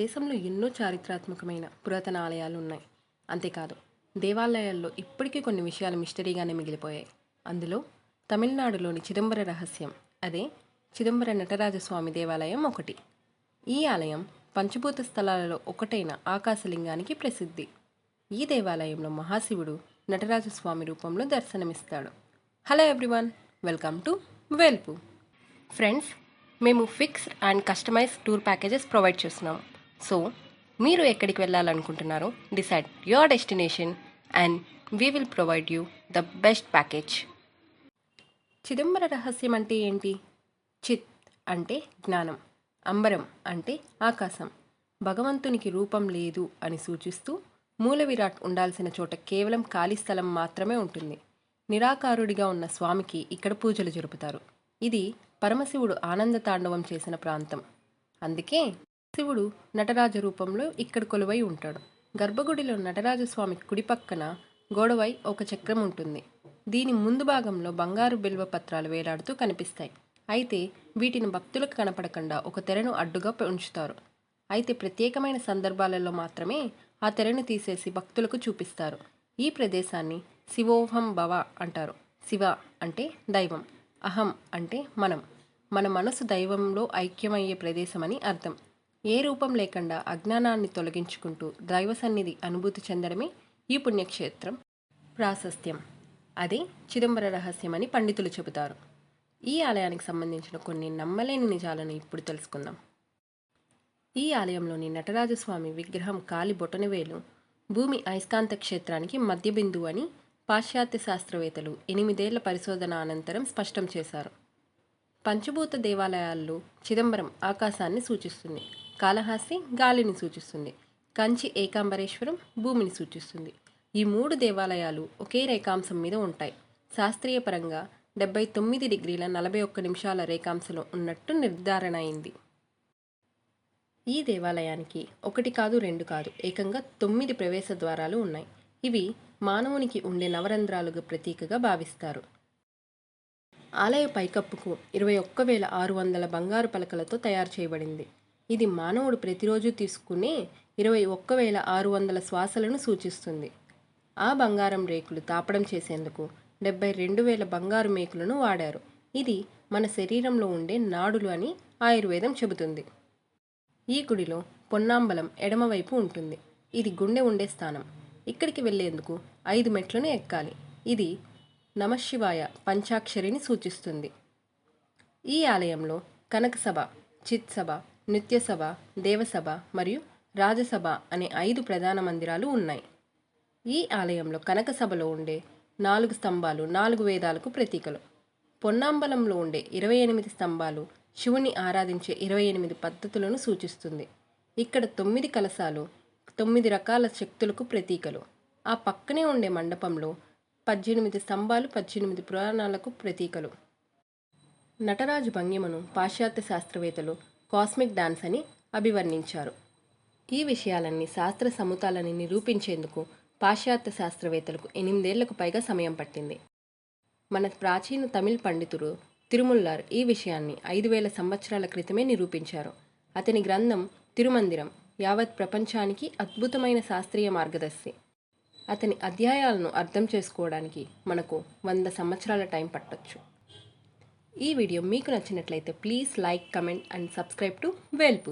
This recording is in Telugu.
దేశంలో ఎన్నో చారిత్రాత్మకమైన పురాతన ఆలయాలు ఉన్నాయి. అంతేకాదు దేవాలయాల్లో ఇప్పటికీ కొన్ని విషయాలు మిస్టరీగానే మిగిలిపోయాయి. అందులో తమిళనాడులోని చిదంబర రహస్యం, అదే చిదంబర నటరాజస్వామి దేవాలయం ఒకటి. ఈ ఆలయం పంచభూత స్థలాలలో ఒకటైన ఆకాశలింగానికి ప్రసిద్ధి. ఈ దేవాలయంలో మహాశివుడు నటరాజస్వామి రూపంలో దర్శనమిస్తాడు. Hello everyone, welcome to Velpu. Friends, మేము fixed and customize tour packages provide చేస్తున్నాం. సో మీరు ఎక్కడికి వెళ్ళాలనుకుంటున్నారో decide your destination and we will provide you the best package. చిదంబర రహస్యం అంటే ఏంటి? చిత్ అంటే జ్ఞానం, అంబరం అంటే ఆకాశం. భగవంతునికి రూపం లేదు అని సూచిస్తూ మూల విరాట్ ఉండాల్సిన చోట కేవలం ఖాళీ స్థలం మాత్రమే ఉంటుంది. నిరాకారుడిగా ఉన్న స్వామికి ఇక్కడ పూజలు జరుపుతారు. ఇది పరమశివుడు ఆనంద తాండవం చేసిన ప్రాంతం. అందుకే శివుడు నటరాజ రూపంలో ఇక్కడ కొలువై ఉంటాడు. గర్భగుడిలో నటరాజస్వామి కుడి పక్కన గోడవై ఒక చక్రం ఉంటుంది. దీని ముందు భాగంలో బంగారు బిల్వ పత్రాలు వేలాడుతూ కనిపిస్తాయి. అయితే వీటిని భక్తులకు కనపడకుండా ఒక తెరను అడ్డుగా ఉంచుతారు. అయితే ప్రత్యేకమైన సందర్భాలలో మాత్రమే ఆ తెరను తీసేసి భక్తులకు చూపిస్తారు. ఈ ప్రదేశాన్ని శివోహం భవ అంటారు. శివ అంటే దైవం, అహం అంటే మన మనసు దైవంలో ఐక్యమయ్యే ప్రదేశమని అర్థం. ఏ రూపం లేకుండా అజ్ఞానాన్ని తొలగించుకుంటూ దైవ సన్నిధి అనుభూతి చెందడమే ఈ పుణ్యక్షేత్రం ప్రాశస్త్యం. అదే చిదంబర రహస్యమని పండితులు చెబుతారు. ఈ ఆలయానికి సంబంధించిన కొన్ని నమ్మలేని నిజాలను ఇప్పుడు తెలుసుకుందాం. ఈ ఆలయంలోని నటరాజస్వామి విగ్రహం కాలి బొటనవేలు భూమి అయస్కాంత క్షేత్రానికి మధ్య బిందువు అని పాశ్చాత్య శాస్త్రవేత్తలు 8 ఏళ్ల పరిశోధన అనంతరం స్పష్టం చేశారు. పంచభూత దేవాలయాల్లో చిదంబరం ఆకాశాన్ని సూచిస్తుంది, కాళహస్తి గాలిని సూచిస్తుంది, కంచి ఏకాంబరేశ్వరం భూమిని సూచిస్తుంది. ఈ 3 దేవాలయాలు ఒకే రేఖాంశం మీద ఉంటాయి. శాస్త్రీయ పరంగా 79 డిగ్రీల 41 నిమిషాల రేఖాంశంలో ఉన్నట్టు నిర్ధారణ అయింది. ఈ దేవాలయానికి 1 కాదు 2 కాదు ఏకంగా 9 ప్రవేశ ద్వారాలు ఉన్నాయి. ఇవి మానవునికి ఉండే నవరంధ్రాలుగా ప్రతీకగా భావిస్తారు. ఆలయ పైకప్పుకు 21,600 బంగారు పలకలతో తయారు చేయబడింది. ఇది మానవుడు ప్రతిరోజు తీసుకునే 21,600 శ్వాసలను సూచిస్తుంది. ఆ బంగారం రేకులు తాపడం చేసేందుకు 72,000 బంగారు మేకులను వాడారు. ఇది మన శరీరంలో ఉండే నాడులు అని ఆయుర్వేదం చెబుతుంది. ఈ గుడిలో పొన్నాంబలం ఎడమవైపు ఉంటుంది. ఇది గుండె ఉండే స్థానం. ఇక్కడికి వెళ్లేందుకు 5 మెట్లను ఎక్కాలి. ఇది నమశివాయ పంచాక్షరిని సూచిస్తుంది. ఈ ఆలయంలో కనకసభ, చిత్సభ, నృత్యసభ, దేవసభ మరియు రాజసభ అనే 5 ప్రధాన మందిరాలు ఉన్నాయి. ఈ ఆలయంలో కనకసభలో ఉండే 4 స్తంభాలు 4 వేదాలకు ప్రతీకలు. పొన్నాంబలంలో ఉండే 28 స్తంభాలు శివుని ఆరాధించే 28 పద్ధతులను సూచిస్తుంది. ఇక్కడ 9 కలశాలు 9 రకాల శక్తులకు ప్రతీకలు. ఆ పక్కనే ఉండే మండపంలో 18 స్తంభాలు 18 పురాణాలకు ప్రతీకలు. నటరాజు భంగిమను పాశ్చాత్య శాస్త్రవేత్తలు కాస్మిక్ డాన్స్ అని అభివర్ణించారు. ఈ విషయాలన్నీ శాస్త్ర సముతాలని నిరూపించేందుకు పాశ్చాత్య శాస్త్రవేత్తలకు 8 ఏళ్లకు పైగా సమయం పట్టింది. మన ప్రాచీన తమిళ్ పండితుడు తిరుమల్లార్ ఈ విషయాన్ని 5,000 సంవత్సరాల క్రితమే నిరూపించారు. అతని గ్రంథం తిరుమందిరం యావత్ ప్రపంచానికి అద్భుతమైన శాస్త్రీయ మార్గదర్శి. అతని అధ్యాయాలను అర్థం చేసుకోవడానికి మనకు 100 సంవత్సరాల టైం పట్టొచ్చు. ఈ వీడియో మీకు నచ్చినట్లయితే please like, comment and subscribe to వేల్పు.